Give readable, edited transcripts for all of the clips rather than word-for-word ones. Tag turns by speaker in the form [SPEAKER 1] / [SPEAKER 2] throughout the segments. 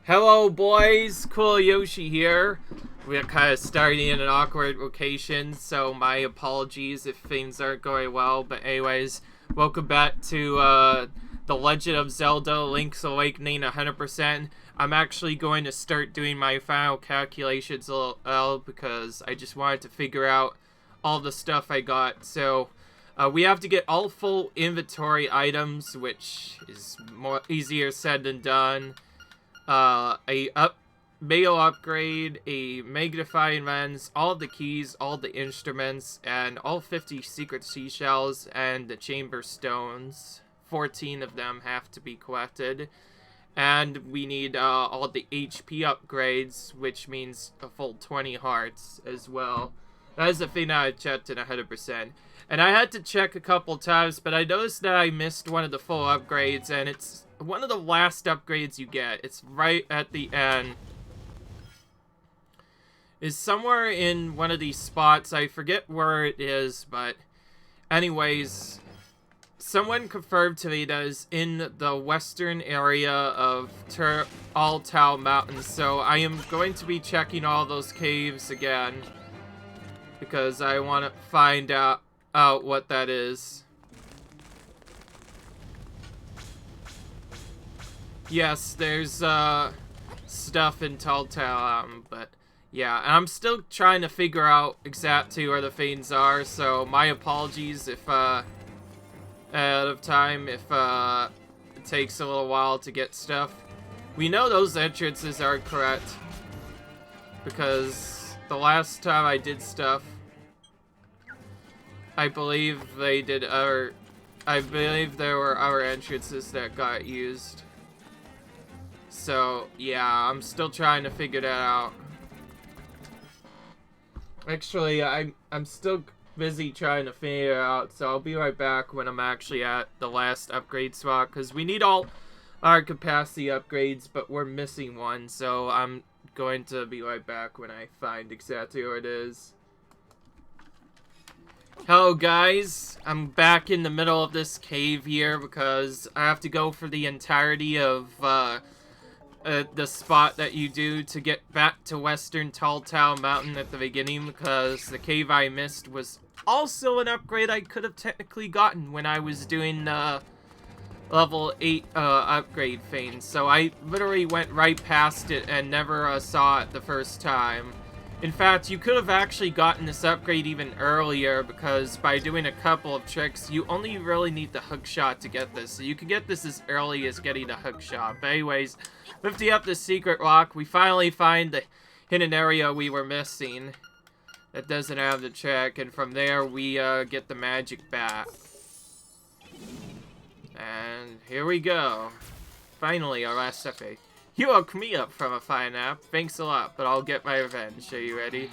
[SPEAKER 1] Hello boys, Cool Yoshi here. We're kind of starting in an awkward location, so my apologies if things aren't going well. But anyways, welcome back to The Legend of Zelda Link's Awakening 100%. I'm actually going to start doing my final calculations a little because I just wanted to figure out all the stuff I got. So we have to get all full inventory items, which is easier said than done. Mail upgrade, a magnifying lens, all the keys, all the instruments, and all 50 secret seashells and the chamber stones. 14 of them have to be collected. And we need all the HP upgrades, which means a full 20 hearts as well. That is the thing that I checked in 100%. And I had to check a couple times, but I noticed that I missed one of the full upgrades, and it's one of the last upgrades you get. It's right at the end. It's somewhere in one of these spots. I forget where it is, but anyways, someone confirmed to me that is in the western area of Altau Mountains. So I am going to be checking all those caves again because I want to find out what that is. Yes, there's stuff in Altau, but yeah, and I'm still trying to figure out exactly where the things are, so my apologies if ahead of time if it takes a little while to get stuff. We know those entrances are correct because the last time I did stuff, I believe there were other entrances that got used. So, yeah, I'm still trying to figure that out. Actually, I'm still busy trying to figure it out, so I'll be right back when I'm actually at the last upgrade spot, because we need all our capacity upgrades, but we're missing one, so I'm going to be right back when I find exactly where it is. Hello guys, I'm back in the middle of this cave here because I have to go for the entirety of the spot that you do to get back to Western Altau Mountain at the beginning, because the cave I missed was also an upgrade I could have technically gotten when I was doing the level 8 upgrade thing. So I literally went right past it and never saw it the first time. In fact, you could have actually gotten this upgrade even earlier, because by doing a couple of tricks, you only really need the hook shot to get this. So you can get this as early as getting the hook shot. But anyways, lifting up the secret rock, we finally find the hidden area we were missing that doesn't have the trick, and from there we get the magic bat. And here we go. Finally, our last upgrade. You woke me up from a fine nap. Thanks a lot, but I'll get my revenge. Are you ready?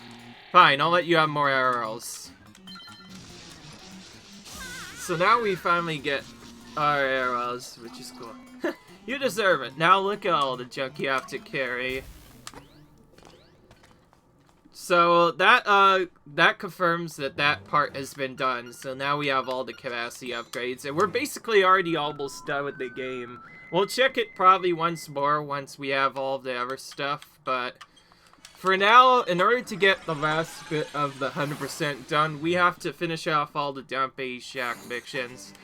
[SPEAKER 1] Fine, I'll let you have more arrows. So now we finally get our arrows, which is cool. You deserve it. Now look at all the junk you have to carry. So that confirms that that part has been done. So now we have all the capacity upgrades, and we're basically already almost done with the game. We'll check it probably once more once we have all the other stuff, but for now, in order to get the last bit of the 100% done, we have to finish off all the Dumpy Shack missions.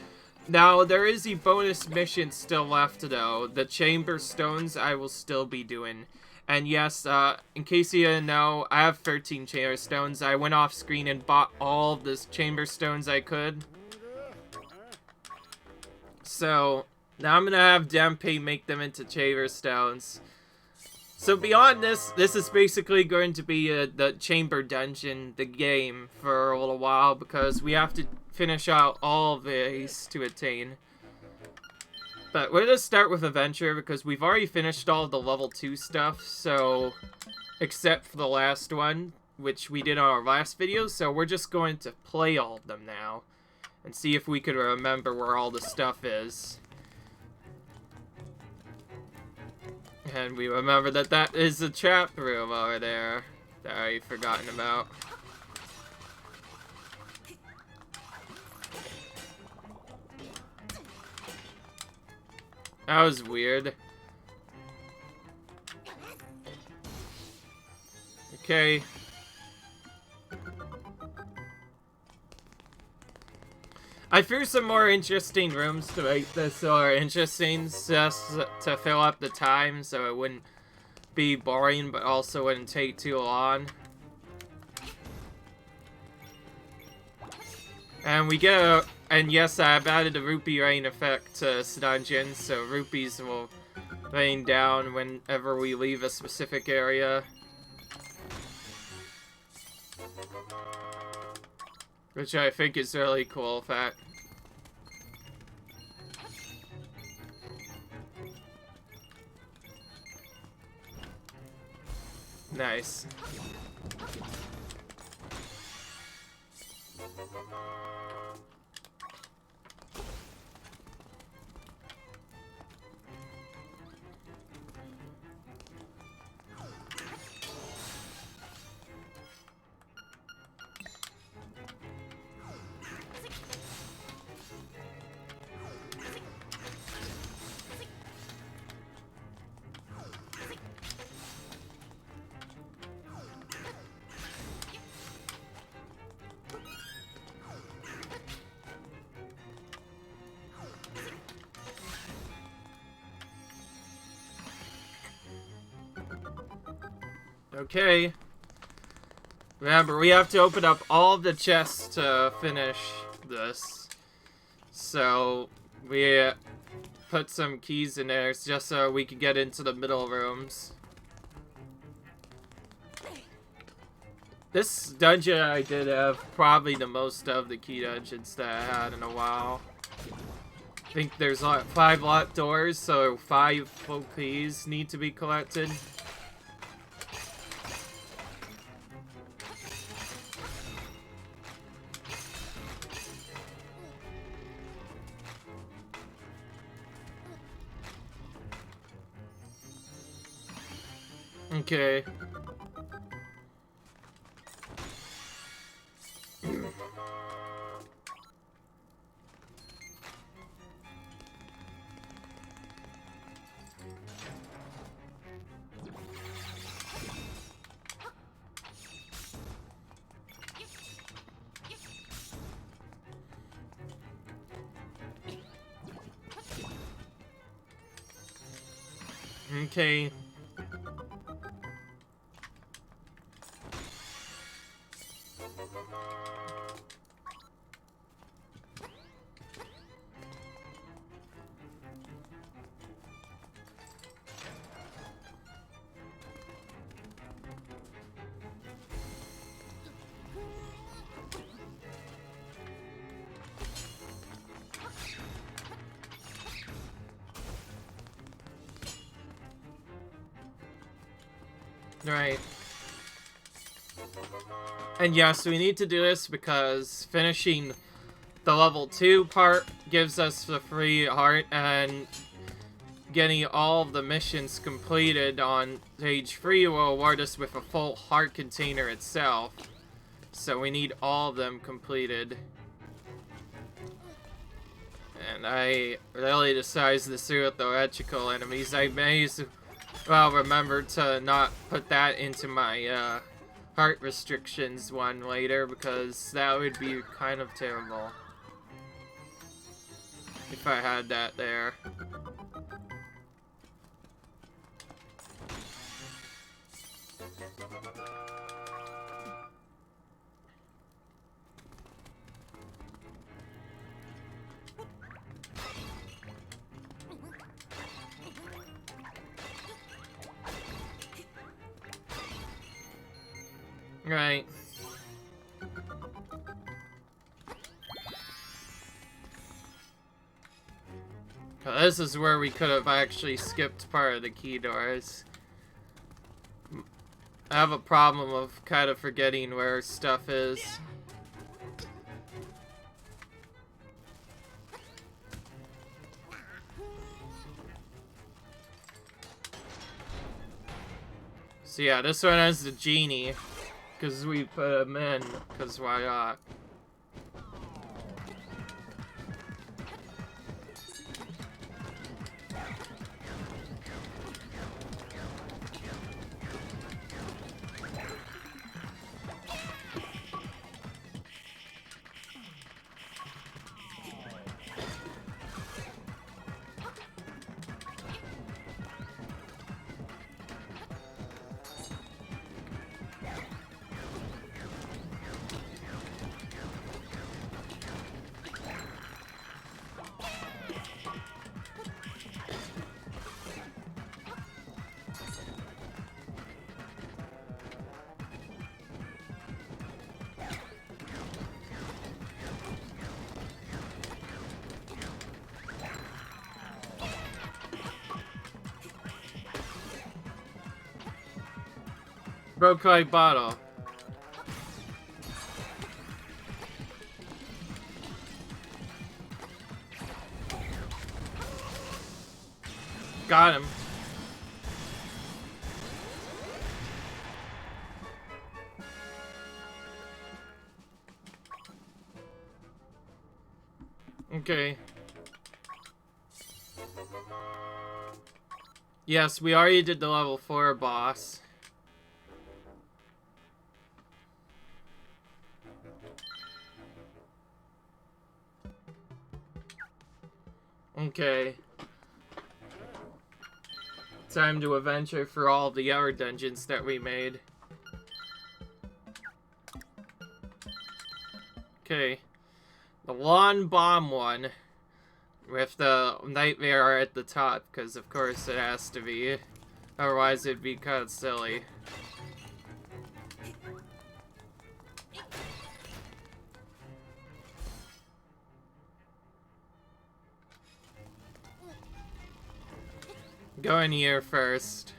[SPEAKER 1] Now, there is a bonus mission still left, though. The chamber stones I will still be doing. And yes, in case you didn't know, I have 13 chamber stones. I went off screen and bought all of the chamber stones I could. So now I'm gonna have Dempe make them into chamber stones. So beyond this, this is basically going to be the chamber dungeon, the game, for a little while, because we have to finish out all of these to attain. But we're gonna start with Adventure because we've already finished all of the level 2 stuff, so except for the last one, which we did on our last video, so we're just going to play all of them now and see if we could remember where all the stuff is. And we remember that that is the trap room over there that I'd forgotten about. That was weird. Okay. I threw some more interesting rooms to make this more interesting, just to fill up the time so it wouldn't be boring, but also wouldn't take too long. And we get a... And yes, I've added a rupee rain effect to this dungeon, so rupees will rain down whenever we leave a specific area. Which I think is really cool fact. Nice. Okay. Remember, we have to open up all of the chests to finish this. So, we put some keys in there just so we can get into the middle rooms. This dungeon I did have probably the most of the key dungeons that I had in a while. I think there's 5 locked doors, so 5 full keys need to be collected. Okay. Okay. Right. And yes, we need to do this because finishing the level 2 part gives us the free heart, and getting all of the missions completed on stage 3 will award us with a full heart container itself. So we need all of them completed. And I really decided to do with the electrical enemies. I may as well remember to not put that into my heart restrictions one later, because that would be kind of terrible if I had that there. Right. This is where we could have actually skipped part of the key doors. I have a problem of kind of forgetting where stuff is. So yeah, this one has the genie, because we put him in, because why not? Broke my bottle. Got him. Okay. Yes, we already did the level 4 boss. Okay. Time to adventure for all the other dungeons that we made. Okay. The lawn bomb one. With the nightmare at the top, because of course it has to be. Otherwise it'd be kind of silly. Go in here first.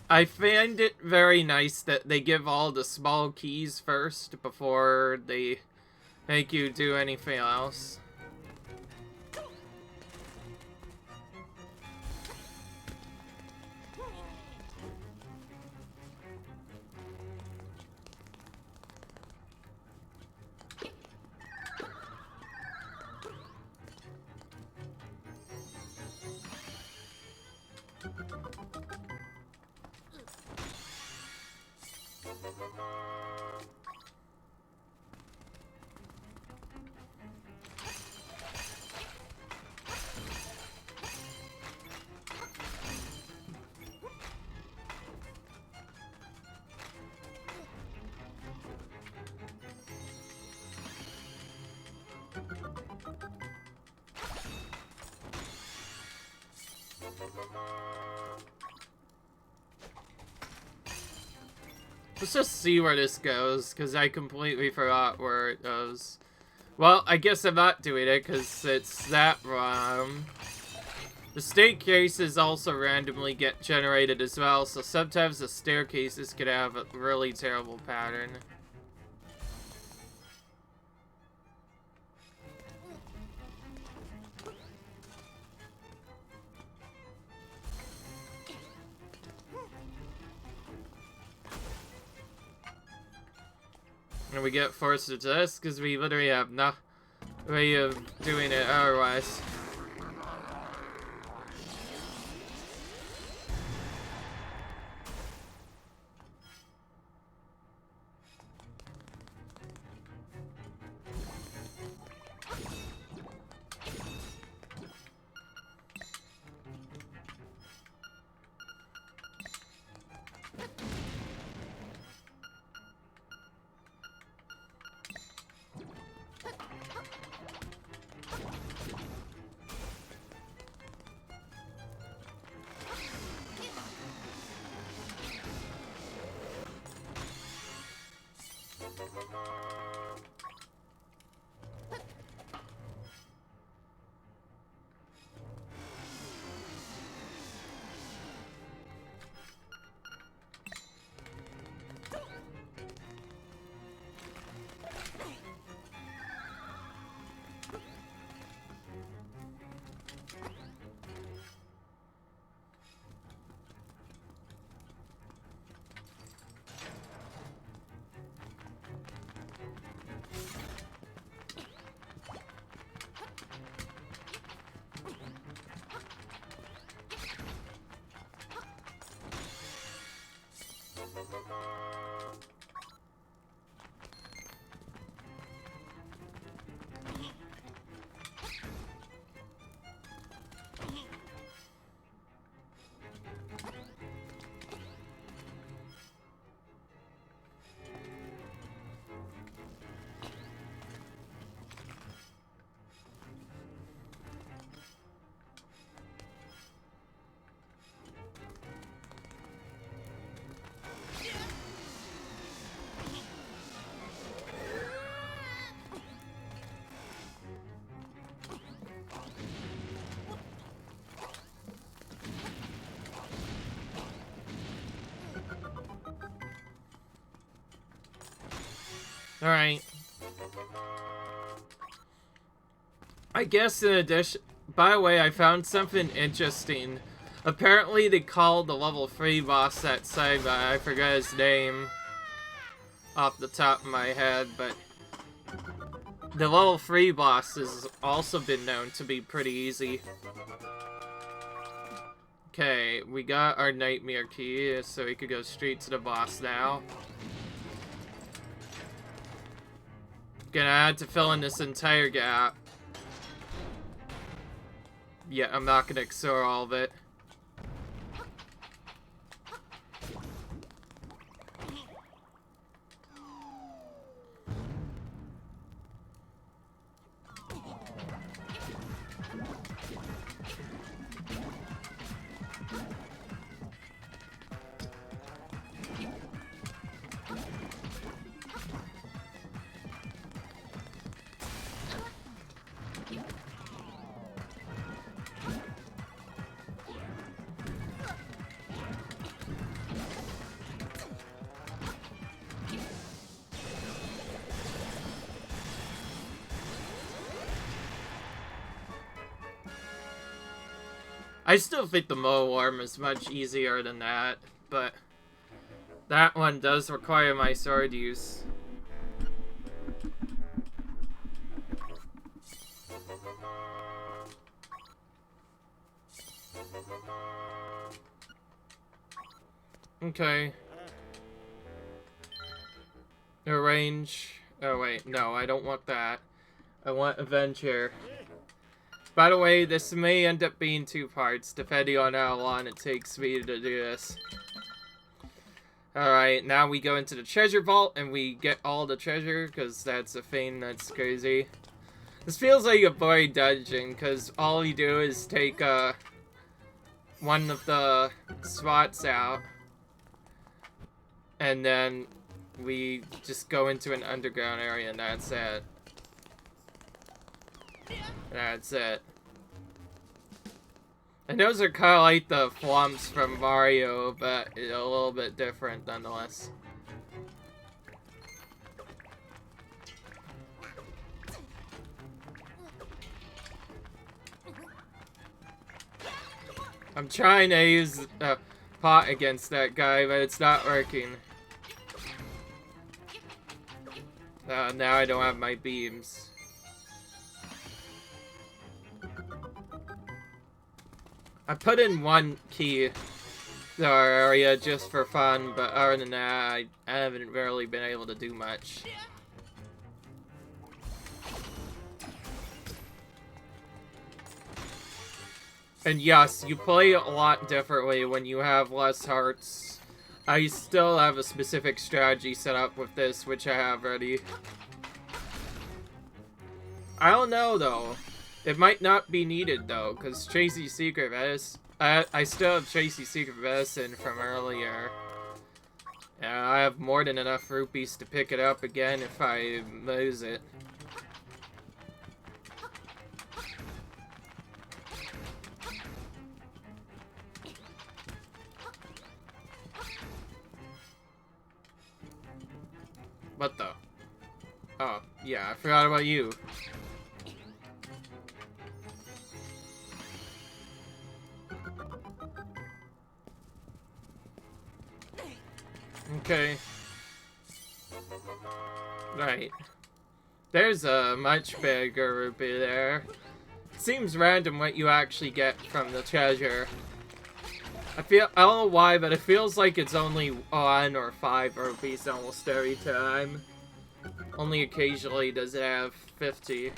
[SPEAKER 1] I find it very nice that they give all the small keys first before they make you do anything else. Let's just see where this goes, because I completely forgot where it goes. Well, I guess I'm not doing it, because it's that wrong. The staircases also randomly get generated as well, so sometimes the staircases could have a really terrible pattern. And we get forced to this because we literally have no way of doing it otherwise. Alright. I guess in addition... By the way, I found something interesting. Apparently they called the level 3 boss that side, but I forgot his name off the top of my head, but the level 3 boss has also been known to be pretty easy. Okay, we got our nightmare key, so we could go straight to the boss now. Gonna have to fill in this entire gap. Yeah, I'm not gonna explore all of it. I still think the Mo Worm is much easier than that, but that one does require my sword use. Okay. Arrange. Oh wait, no, I don't want that. I want Avenger. By the way, this may end up being 2 parts, depending on how long it takes me to do this. Alright, now we go into the treasure vault, and we get all the treasure, because that's a thing that's crazy. This feels like a boring dungeon, because all you do is take, one of the spots out, and then we just go into an underground area, and that's it. That's it. And those are kind of like the flumps from Mario, but a little bit different nonetheless. I'm trying to use a pot against that guy, but it's not working. Now I don't have my beams. I put in 1 key to our area just for fun, but other than that, I haven't really been able to do much. And yes, you play a lot differently when you have less hearts. I still have a specific strategy set up with this, which I have ready. I don't know, though. It might not be needed, though, because Tracy's Secret Medicine... I still have Tracy's Secret Medicine from earlier. Yeah, I have more than enough rupees to pick it up again if I lose it. What the? Oh, yeah, I forgot about you. Okay. Right. There's a much bigger rupee there. It seems random what you actually get from the treasure. I don't know why, but it feels like it's only 1 or 5 rupees almost every time. Only occasionally does it have 50.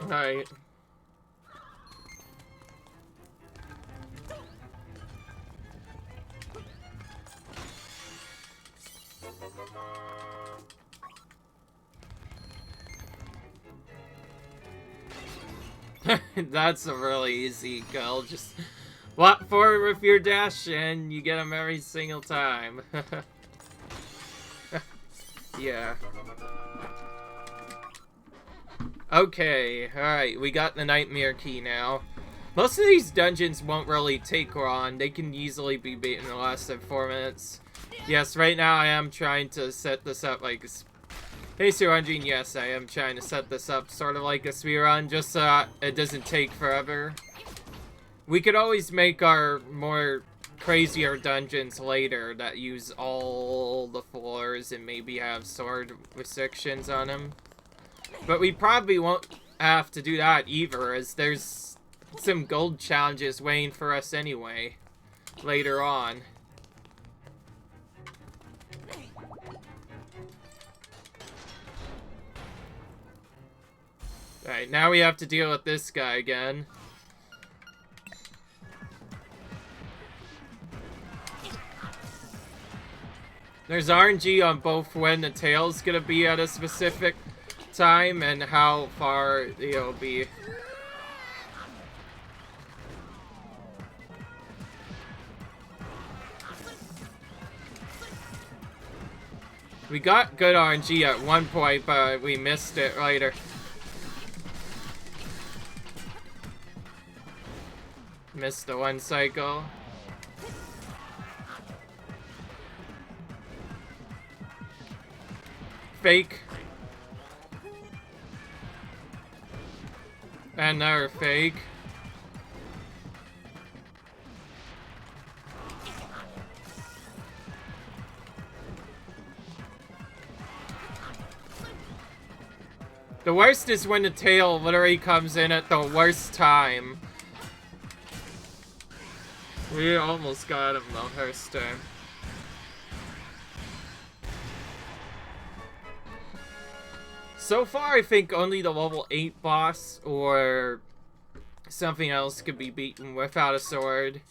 [SPEAKER 1] Alright. That's a really easy kill. Just Walk forward with your dash and you get them every single time. Yeah. Okay, alright, we got the nightmare key now. Most of these dungeons won't really take long. They can easily be beaten in less than 4 minutes. Yes, right now I am trying to set this up like... Hey, Sir Undine, yes, I am trying to set this up sort of like a speedrun, just so that it doesn't take forever. We could always make our more crazier dungeons later that use all the floors and maybe have sword restrictions on them. But we probably won't have to do that either, as there's some gold challenges waiting for us anyway, later on. Alright, now we have to deal with this guy again. There's RNG on both when the tail's gonna be at a specific time and how far it'll be. We got good RNG at one point, but we missed it later. Missed the one cycle. Fake. Another fake. The worst is when the tail literally comes in at the worst time. We almost got him the first time. So far, I think only the level 8 boss or something else could be beaten without a sword.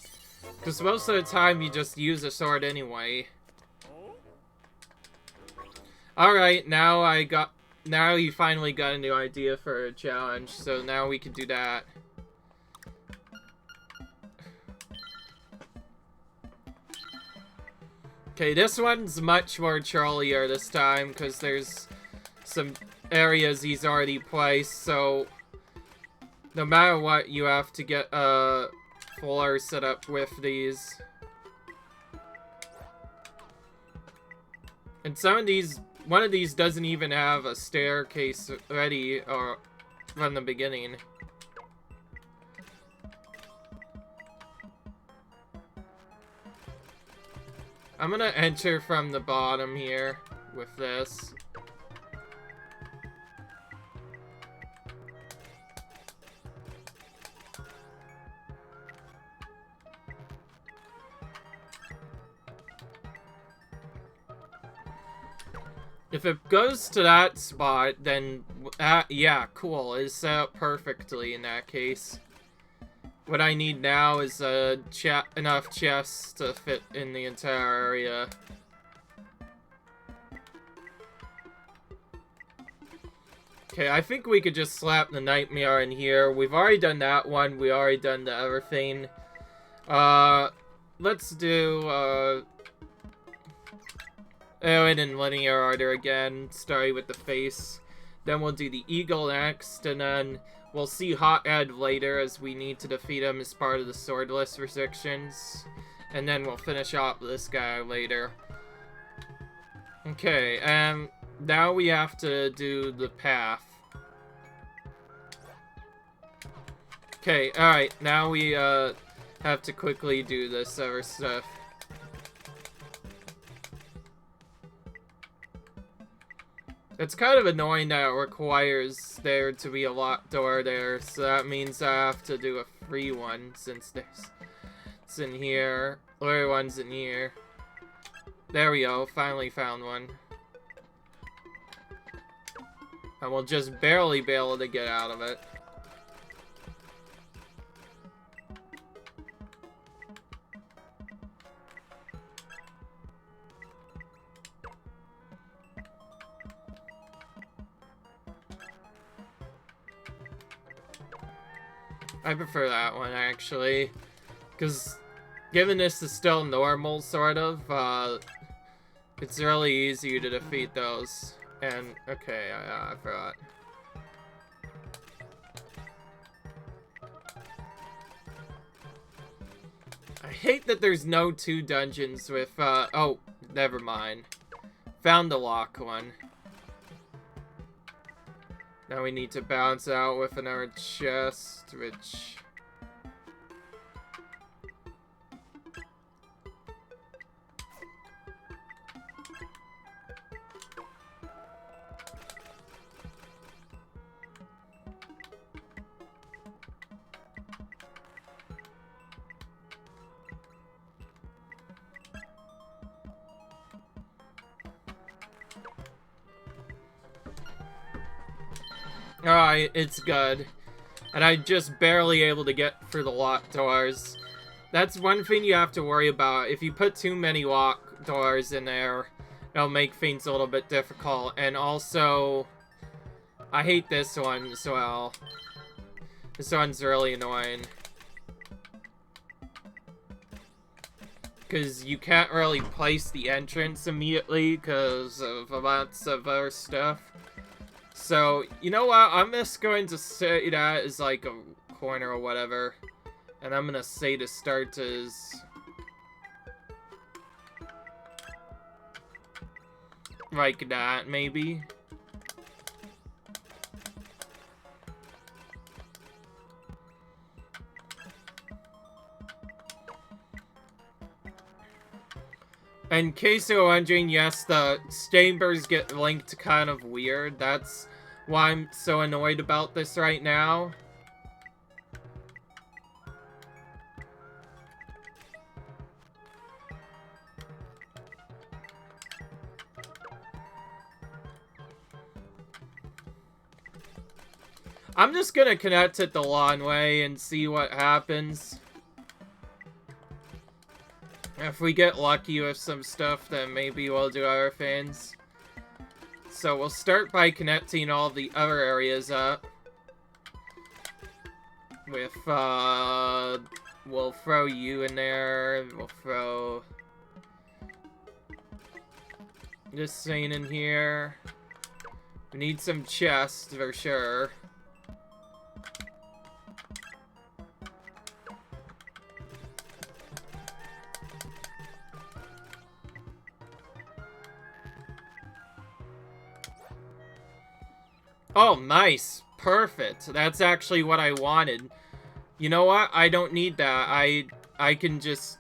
[SPEAKER 1] Because most of the time, you just use a sword anyway. Alright, now you finally got a new idea for a challenge, so now we can do that. Okay, this one's much more trollier this time, because there's some areas he's already placed, so no matter what, you have to get a floor set up with these. And some of these, one of these doesn't even have a staircase ready or from the beginning. I'm gonna enter from the bottom here with this. If it goes to that spot, then yeah, cool. It's set up perfectly in that case. What I need now is enough chests to fit in the entire area. Okay, I think we could just slap the nightmare in here. We've already done that one. We already done the other thing. Let's do, Aaron in linear order again, starting with the face. Then we'll do the eagle next, and then we'll see Hot Ed later as we need to defeat him as part of the swordless restrictions. And then we'll finish off this guy later. Okay, now we have to do the path. Okay, alright, now we have to quickly do this other stuff. It's kind of annoying that it requires there to be a locked door there, so that means I have to do a free one since it's in here. The other one's in here. There we go, finally found one. And we'll just barely be able to get out of it. I prefer that one, actually. Because given this is still normal, sort of, it's really easy to defeat those. And, okay, I forgot. I hate that there's no 2 dungeons with, oh, never mind. Found the lock one. Now we need to bounce out with another chest, which... Alright, it's good. And I'm just barely able to get through the locked doors. That's one thing you have to worry about. If you put too many locked doors in there, it'll make things a little bit difficult. And also, I hate this one as well. This one's really annoying. Because you can't really place the entrance immediately because of lots of other stuff. So, you know what? I'm just going to say that as like a corner or whatever. And I'm gonna say to start as... like that, maybe. In case you're wondering, yes, the chambers get linked kind of weird. That's why I'm so annoyed about this right now. I'm just gonna connect it the long way and see what happens. If we get lucky with some stuff, then maybe we'll do other things. So we'll start by connecting all the other areas up. With, we'll throw you in there. We'll throw this thing in here. We need some chests for sure. Oh, nice. Perfect. That's actually what I wanted. You know what? I don't need that. I can just...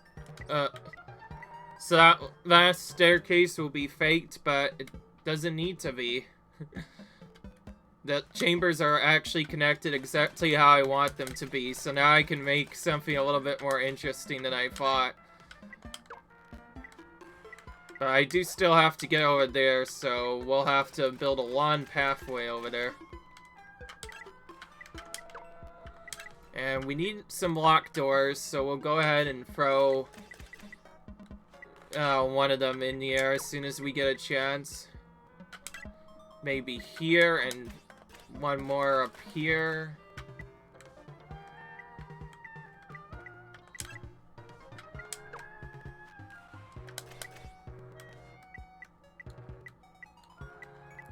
[SPEAKER 1] So that last staircase will be faked, but it doesn't need to be. The chambers are actually connected exactly how I want them to be, so now I can make something a little bit more interesting than I thought. But I do still have to get over there, so we'll have to build a lawn pathway over there. And we need some locked doors, so we'll go ahead and throw one of them in the air as soon as we get a chance. Maybe here, and one more up here.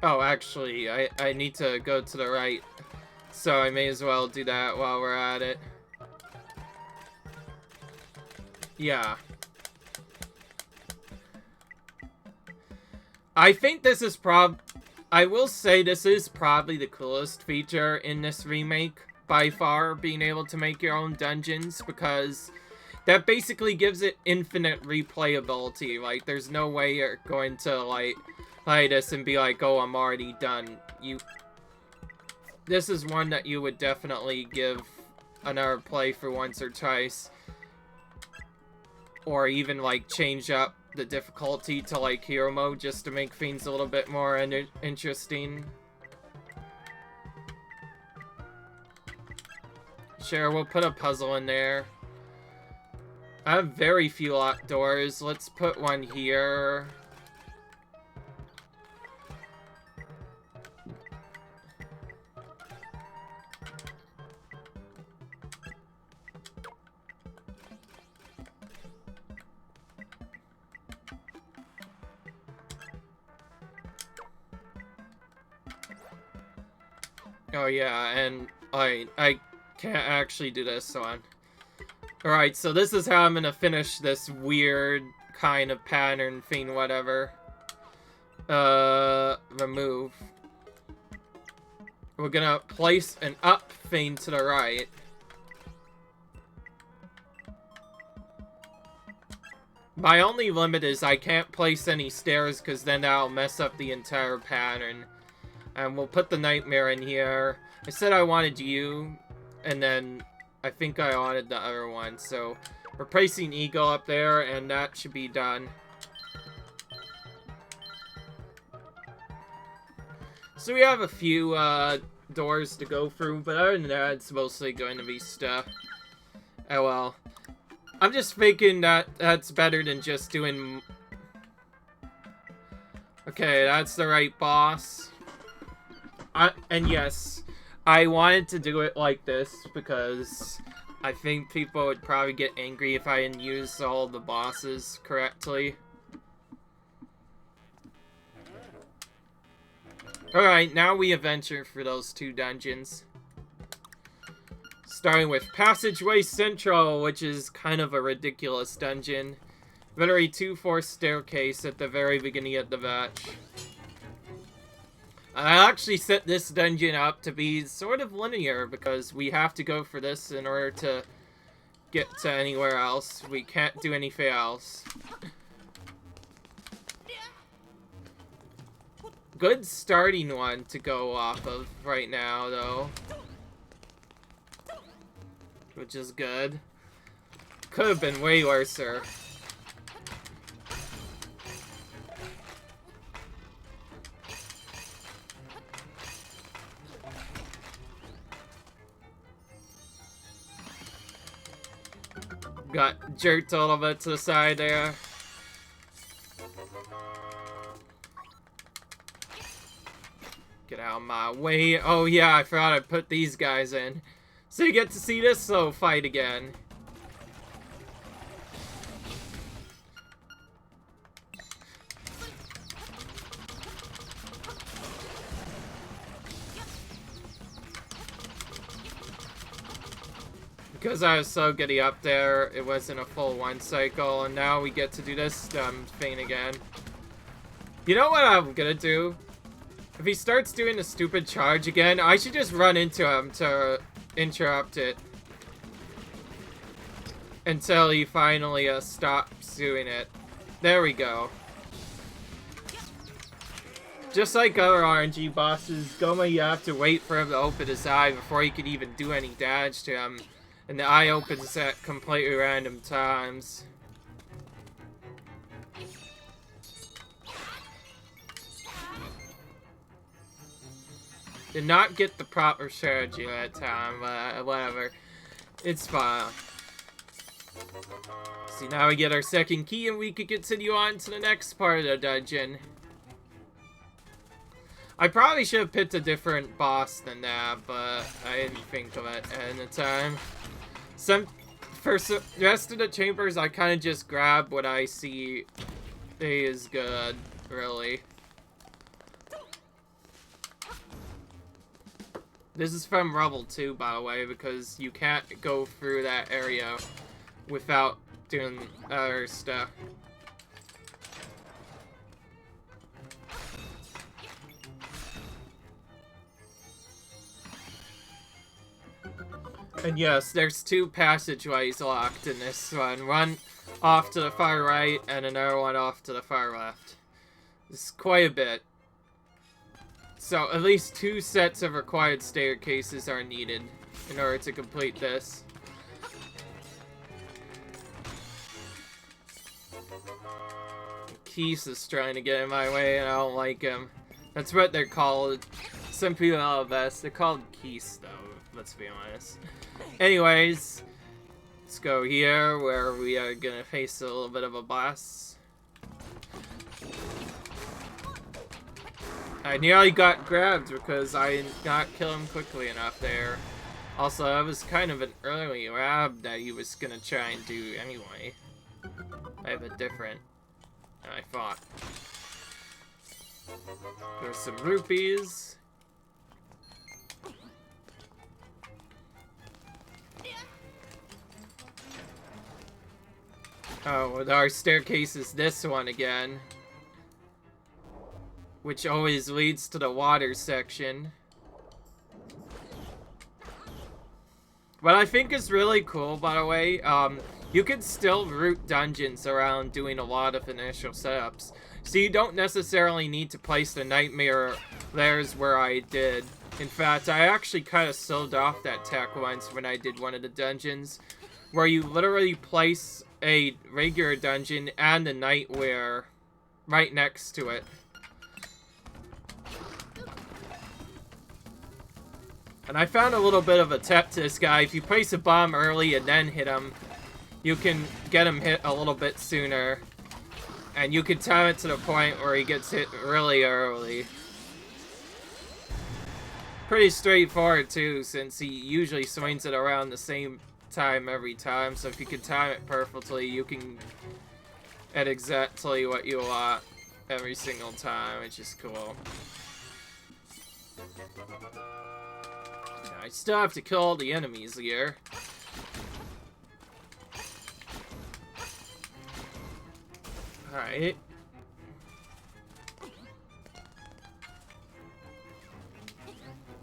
[SPEAKER 1] Oh, actually, I need to go to the right, so I may as well do that while we're at it. Yeah. I think this is I will say this is probably the coolest feature in this remake, by far, being able to make your own dungeons, because that basically gives it infinite replayability. Like, there's no way you're going to, like, play this and be like, oh, I'm already done. This is one that you would definitely give another play for once or twice. Or even, like, change up the difficulty to, like, hero mode just to make things a little bit more interesting. Sure, we'll put a puzzle in there. I have very few locked doors. Let's put one here. Oh yeah, and I can't actually do this one. Alright, so this is how I'm gonna finish this weird kind of pattern thing, whatever. Remove. We're gonna place an up thing to the right. My only limit is I can't place any stairs because then that'll mess up the entire pattern. And we'll put the nightmare in here. I said I wanted you, and then I think I wanted the other one. So we're placing Eagle up there, and that should be done. So we have a few doors to go through, but other than that, it's mostly going to be stuff. Oh well. I'm just thinking that that's better than just doing... Okay, that's the right boss. And yes, I wanted to do it like this because I think people would probably get angry if I didn't use all the bosses correctly. Alright, now we adventure for those 2 dungeons. Starting with Passageway Central, which is kind of a ridiculous dungeon. Very 2-4 staircase at the very beginning of the match. I actually set this dungeon up to be sort of linear because we have to go for this in order to get to anywhere else. We can't do anything else. Good starting one to go off of right now, though. Which is good. Could have been way worser. Got jerked a little bit to the side there. Get out of my way. Oh yeah, I forgot I put these guys in. So you get to see this slow fight again. Because I was so giddy up there, it wasn't a full 1 cycle, and now we get to do this dumb thing again. You know what I'm gonna do? If he starts doing the stupid charge again, I should just run into him to interrupt it. Until he finally stops doing it. There we go. Just like other RNG bosses, Goma, you have to wait for him to open his eye before you can even do any damage to him. And the eye opens at completely random times. Did not get the proper strategy that time, but whatever. It's fine. See, now we get our second key and we can continue on to the next part of the dungeon. I probably should have picked a different boss than that, but I didn't think of it at the time. For the rest of the chambers, I kind of just grab what I see is good, really. This is from Rubble 2, by the way, because you can't go through that area without doing other stuff. And yes, there's 2 passageways locked in this one. One off to the far right, and another one off to the far left. It's quite a bit. So, at least 2 sets of required staircases are needed in order to complete this. Keese is trying to get in my way, and I don't like him. That's what they're called. Some people know best. They're called Keese, though, let's be honest. Anyways, let's go here, where we are gonna face a little bit of a boss. I nearly got grabbed because I did not kill him quickly enough there. Also, that was kind of an early grab that he was gonna try and do anyway. I have a different than I thought. There's some rupees. Oh, well, our staircase is this one again. Which always leads to the water section. What I think is really cool, by the way, you can still route dungeons around doing a lot of initial setups. So you don't necessarily need to place the nightmare lairs where I did. In fact, I actually kind of sold off that tech once when I did one of the dungeons, where you literally place a regular dungeon and a nightmare right next to it. And I found a little bit of a tip to this guy. If you place a bomb early and then hit him, you can get him hit a little bit sooner. And you can time it to the point where he gets hit really early. Pretty straightforward too, since he usually swings it around the same time every time. So if you can time it perfectly, you can get exactly what you want every single time, which is cool. I still have to kill all the enemies here. Alright.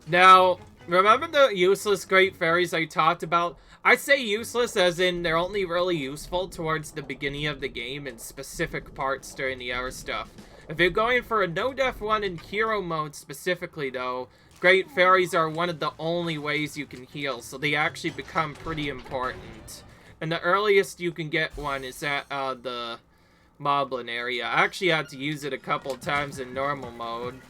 [SPEAKER 1] Now, remember the useless great fairies I talked about? I say useless as in they're only really useful towards the beginning of the game and specific parts during the hour stuff. If you're going for a no-def one in hero mode specifically though, great fairies are one of the only ways you can heal, so they actually become pretty important. And the earliest you can get one is at the Moblin area. I actually had to use it a couple times in normal mode.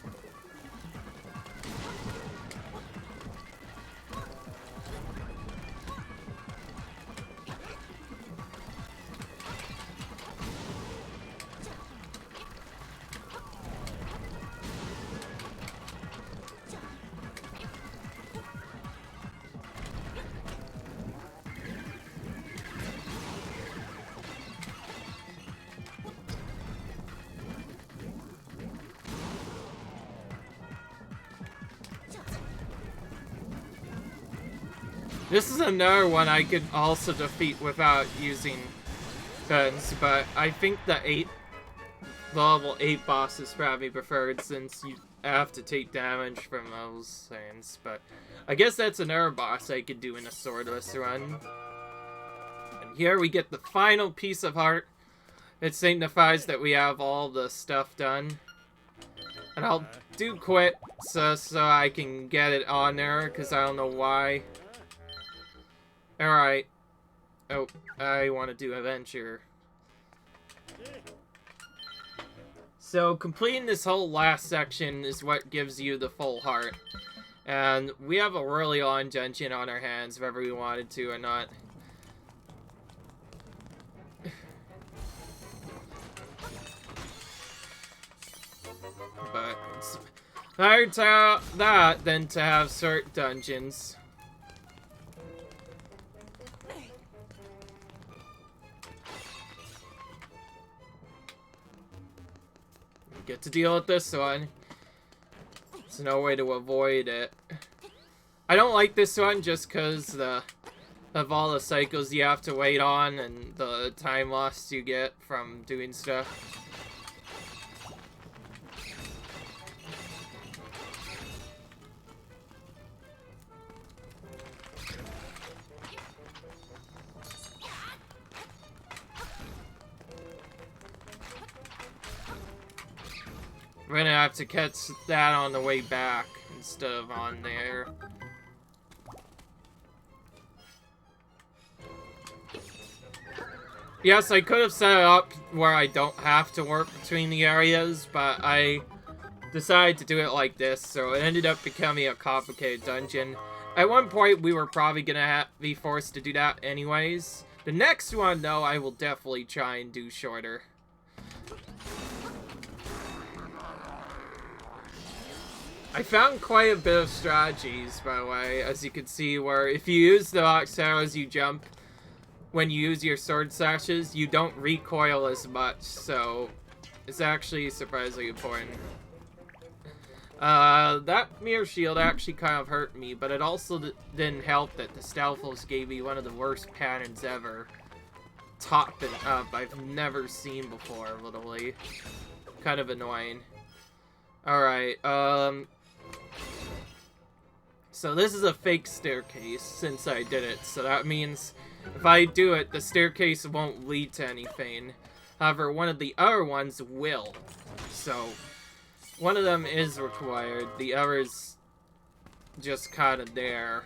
[SPEAKER 1] This is another one I could also defeat without using guns, but I think the level 8 boss is probably preferred since you have to take damage from those things, but I guess that's another boss I could do in a swordless run. And here we get the final piece of heart. It signifies that we have all the stuff done. And I'll do quit so I can get it on there, because I don't know why. Alright. Oh, I want to do adventure. So, completing this whole last section is what gives you the full heart. And we have a really long dungeon on our hands if ever we wanted to or not. But it's better to have that than to have cert dungeons. Get to deal with this one. There's no way to avoid it. I don't like this one just because of all the cycles you have to wait on and the time lost you get from doing stuff. We're gonna have to catch that on the way back instead of on there. Yes, I could have set it up where I don't have to work between the areas, but I decided to do it like this, so it ended up becoming a complicated dungeon. At one point, we were probably gonna be forced to do that anyways. The next one, though, I will definitely try and do shorter. I found quite a bit of strategies, by the way, as you can see, where if you use the box arrows you jump, when you use your sword slashes, you don't recoil as much, so it's actually surprisingly important. That mirror shield actually kind of hurt me, but it also didn't help that the Stalfos gave me one of the worst patterns ever. topping up I've never seen before, literally. Kind of annoying. Alright, so this is a fake staircase since I did it, so that means if I do it, the staircase won't lead to anything. However, one of the other ones will. So, one of them is required, the other's just kind of there.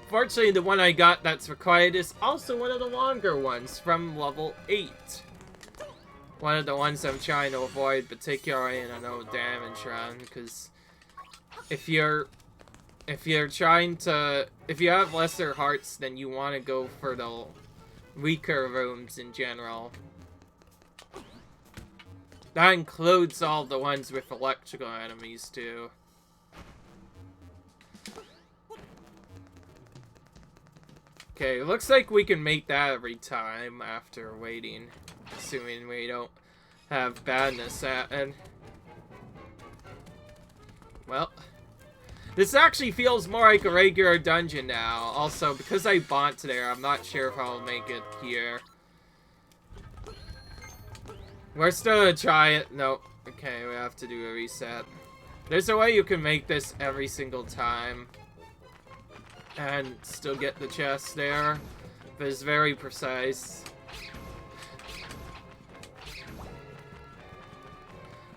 [SPEAKER 1] Fortunately, the one I got that's required is also one of the longer ones from level 8. One of the ones I'm trying to avoid, particularly in a no damage run, because if you have lesser hearts, then you want to go for the weaker rooms in general. That includes all the ones with electrical enemies, too. Okay, looks like we can make that every time after waiting. Assuming we don't have badness and well, this actually feels more like a regular dungeon now. Also, because I bonked there, I'm not sure if I'll make it here. We're still gonna try it. Nope. Okay, we have to do a reset. There's a way you can make this every single time and still get the chest there, but it's very precise.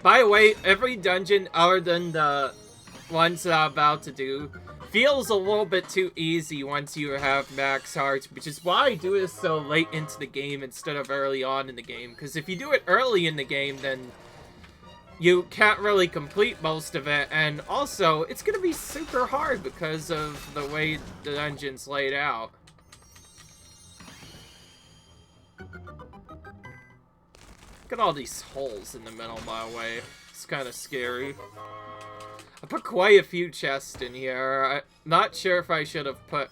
[SPEAKER 1] By the way, every dungeon other than the ones that I'm about to do feels a little bit too easy once you have max hearts, which is why I do this so late into the game instead of early on in the game. Because if you do it early in the game, then you can't really complete most of it, and also, it's gonna be super hard because of the way the dungeon's laid out. Look at all these holes in the middle, by the way. It's kind of scary. I put quite a few chests in here. I'm not sure if I should have put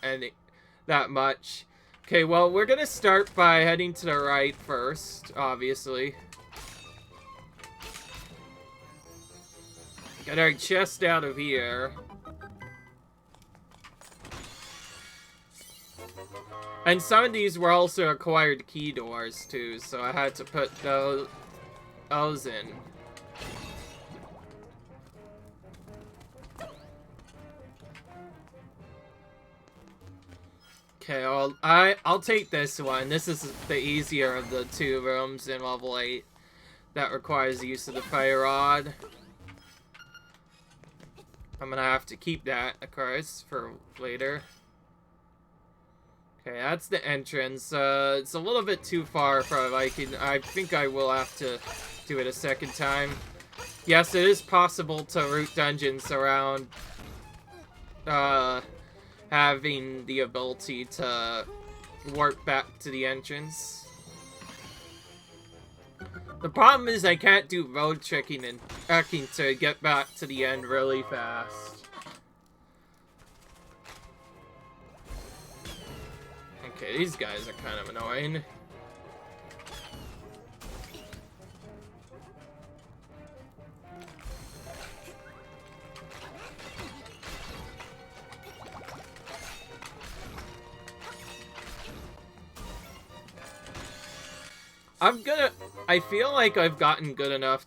[SPEAKER 1] that much. Okay, well, we're gonna start by heading to the right first, obviously. Get our chest out of here. And some of these were also acquired key doors, too, so I had to put those in. Okay, I'll take this one. This is the easier of the two rooms in level 8 that requires the use of the fire rod. I'm gonna have to keep that, of course, for later. Okay, that's the entrance. It's a little bit too far for liking. I think I will have to do it a second time. Yes, it is possible to root dungeons around having the ability to warp back to the entrance. The problem is I can't do road tricking and tracking to get back to the end really fast. Okay, these guys are kind of annoying. I feel like I've gotten good enough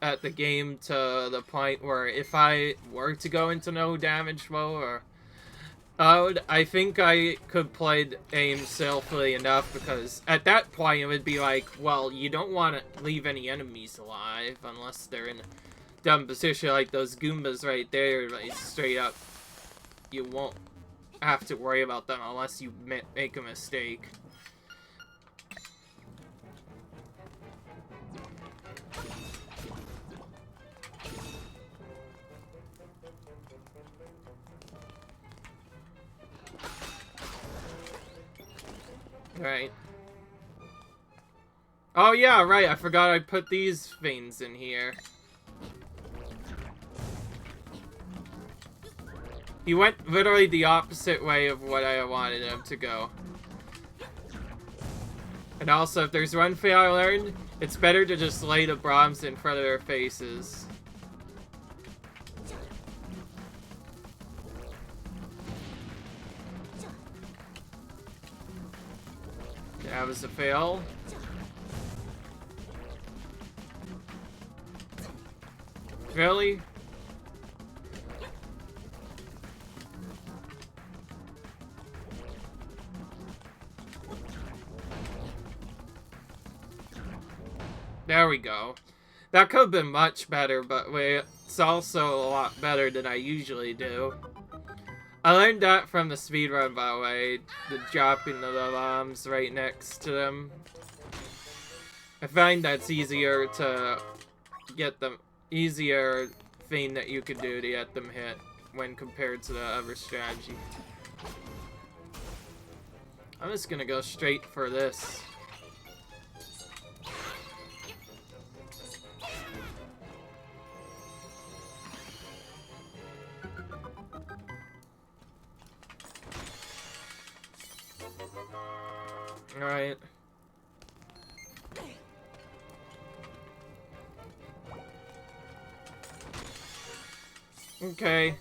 [SPEAKER 1] at the game to the point where if I were to go into no damage mode I think I could play the game safely enough, because at that point it would be like, well, you don't want to leave any enemies alive unless they're in a dumb position like those Goombas right there, like straight up. You won't have to worry about them unless you make a mistake. Right. Oh yeah, right, I forgot I put these things in here. He went literally the opposite way of what I wanted him to go. And also, if there's one thing I learned, it's better to just lay the bombs in front of their faces. That was a fail. Really? There we go. That could have been much better, but it's also a lot better than I usually do. I learned that from the speedrun, by the way. The dropping of the bombs right next to them. I find that's easier to get them... Easier thing that you could do to get them hit when compared to the other strategy. I'm just gonna go straight for this. Alright. Okay.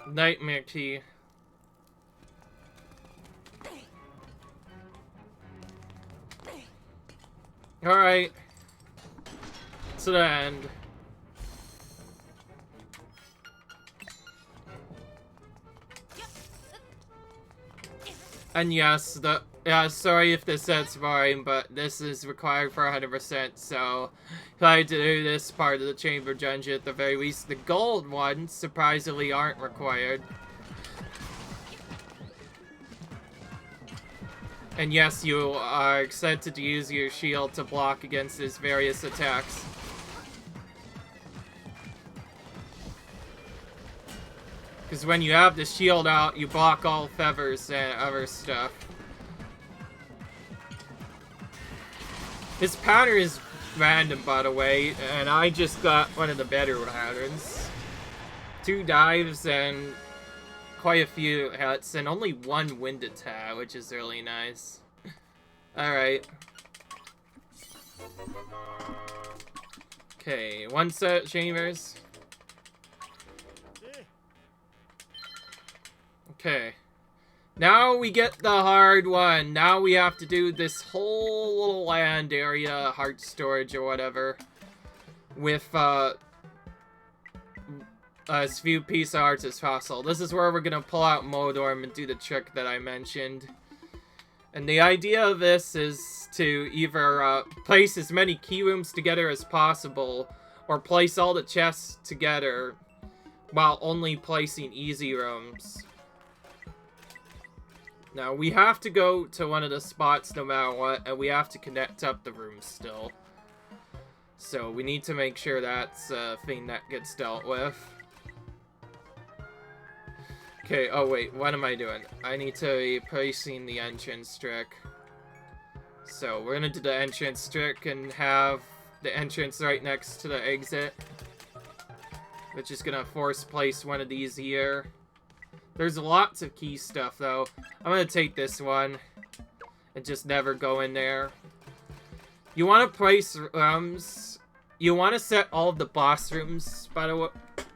[SPEAKER 1] Nightmare key. Alright. To the end. And yes, sorry if this sounds boring, but this is required for 100%, so if I had to do this part of the chamber dungeon at the very least. The gold ones, surprisingly, aren't required. And yes, you are expected to use your shield to block against his various attacks. Because when you have the shield out, you block all feathers and other stuff. This pattern is random, by the way, and I just got one of the better patterns. 2 dives and quite a few hits, and only 1 wind attack, which is really nice. Alright. Okay, 1 set of chambers. Okay. Now we get the hard one. Now we have to do this whole little land area, heart storage or whatever, with as few piece of hearts as possible. This is where we're gonna pull out Modorm and do the trick that I mentioned. And the idea of this is to either place as many key rooms together as possible, or place all the chests together while only placing easy rooms. Now, we have to go to one of the spots no matter what, and we have to connect up the rooms still. So, we need to make sure that's a thing that gets dealt with. Okay, oh wait, what am I doing? I need to be placing the entrance trick. So, we're gonna do the entrance trick and have the entrance right next to the exit. Which is gonna force place one of these here. There's lots of key stuff, though. I'm gonna take this one and just never go in there. You want to place rooms. You want to set all of the boss rooms, by the way.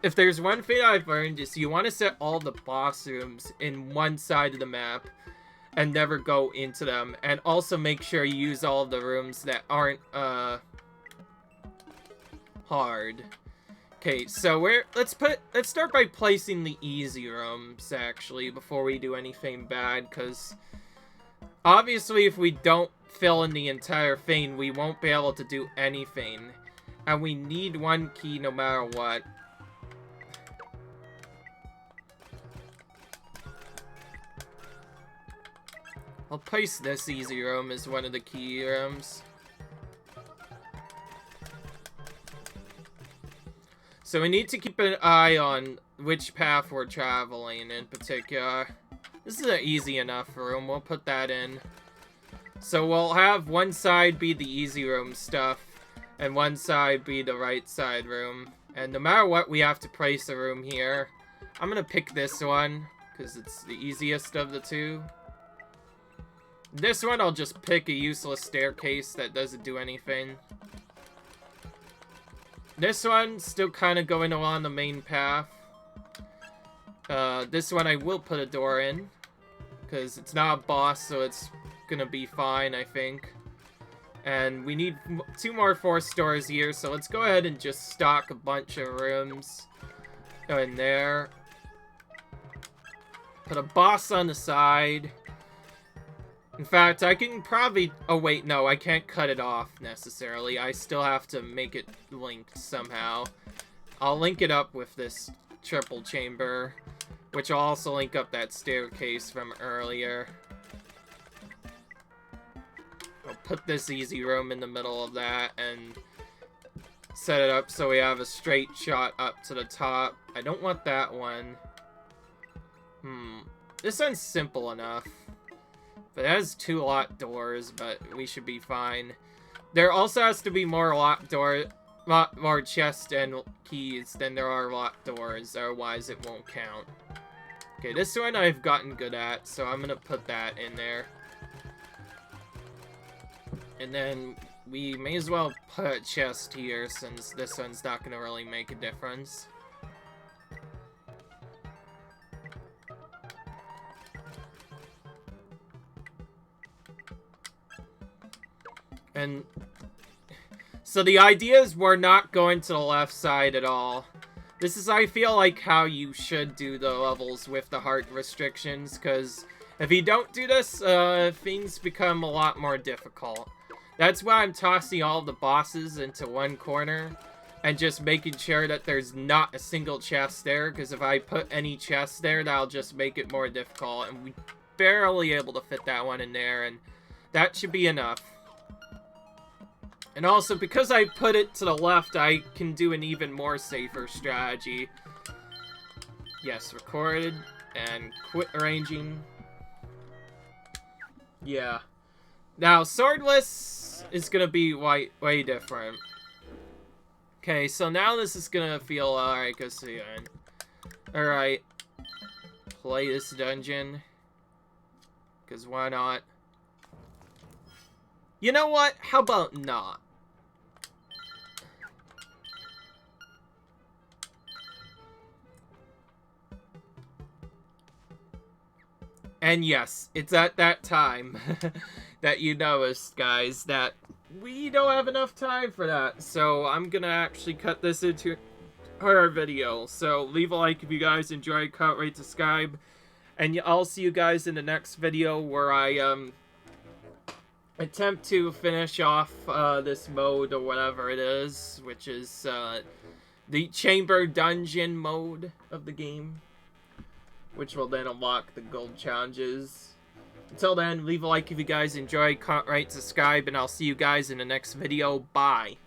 [SPEAKER 1] If there's one thing I've learned, is you want to set all the boss rooms in one side of the map and never go into them. And also make sure you use all of the rooms that aren't hard. Okay, so let's start by placing the easy rooms, actually, before we do anything bad, because obviously if we don't fill in the entire thing, we won't be able to do anything. And we need 1 key no matter what. I'll place this easy room as one of the key rooms. So we need to keep an eye on which path we're traveling in particular. This is an easy enough room. We'll put that in. So we'll have one side be the easy room stuff, and one side be the right side room. And no matter what, we have to place a room here. I'm gonna pick this one, because it's the easiest of the two. This one, I'll just pick a useless staircase that doesn't do anything. This one, still kind of going along the main path. This one I will put a door in, because it's not a boss, so it's gonna be fine, I think. And we need 2 more 4 stores here, so let's go ahead and just stock a bunch of rooms in there. Put a boss on the side. In fact, I can probably... Oh, wait, no, I can't cut it off, necessarily. I still have to make it linked somehow. I'll link it up with this triple chamber, which will also link up that staircase from earlier. I'll put this easy room in the middle of that and set it up so we have a straight shot up to the top. I don't want that one. This one's simple enough. But it has 2 locked doors, but we should be fine. There also has to be more more chests and keys than there are locked doors, otherwise it won't count. Okay, this one I've gotten good at, so I'm gonna put that in there. And then we may as well put a chest here, since this one's not gonna really make a difference. And so the idea is we're not going to the left side at all. This is, I feel like, how you should do the levels with the heart restrictions, because if you don't do this, things become a lot more difficult. That's why I'm tossing all the bosses into one corner and just making sure that there's not a single chest there, because if I put any chests there, that'll just make it more difficult, and we barely able to fit that one in there, and that should be enough. And also, because I put it to the left, I can do an even more safer strategy. Yes, recorded, and quit arranging. Yeah. Now, swordless is gonna be way different. Okay, so now this is gonna feel alright, go see it. Alright. Play this dungeon. Because why not? You know what? How about not? And yes, it's at that time that you noticed, guys, that we don't have enough time for that. So I'm gonna actually cut this into our video. So leave a like if you guys enjoyed, comment, rate, subscribe. And I'll see you guys in the next video where I attempt to finish off this mode or whatever it is, which is the chamber dungeon mode of the game, which will then unlock the gold challenges. Until then, leave a like if you guys enjoyed, comment, rate, subscribe, and I'll see you guys in the next video. Bye.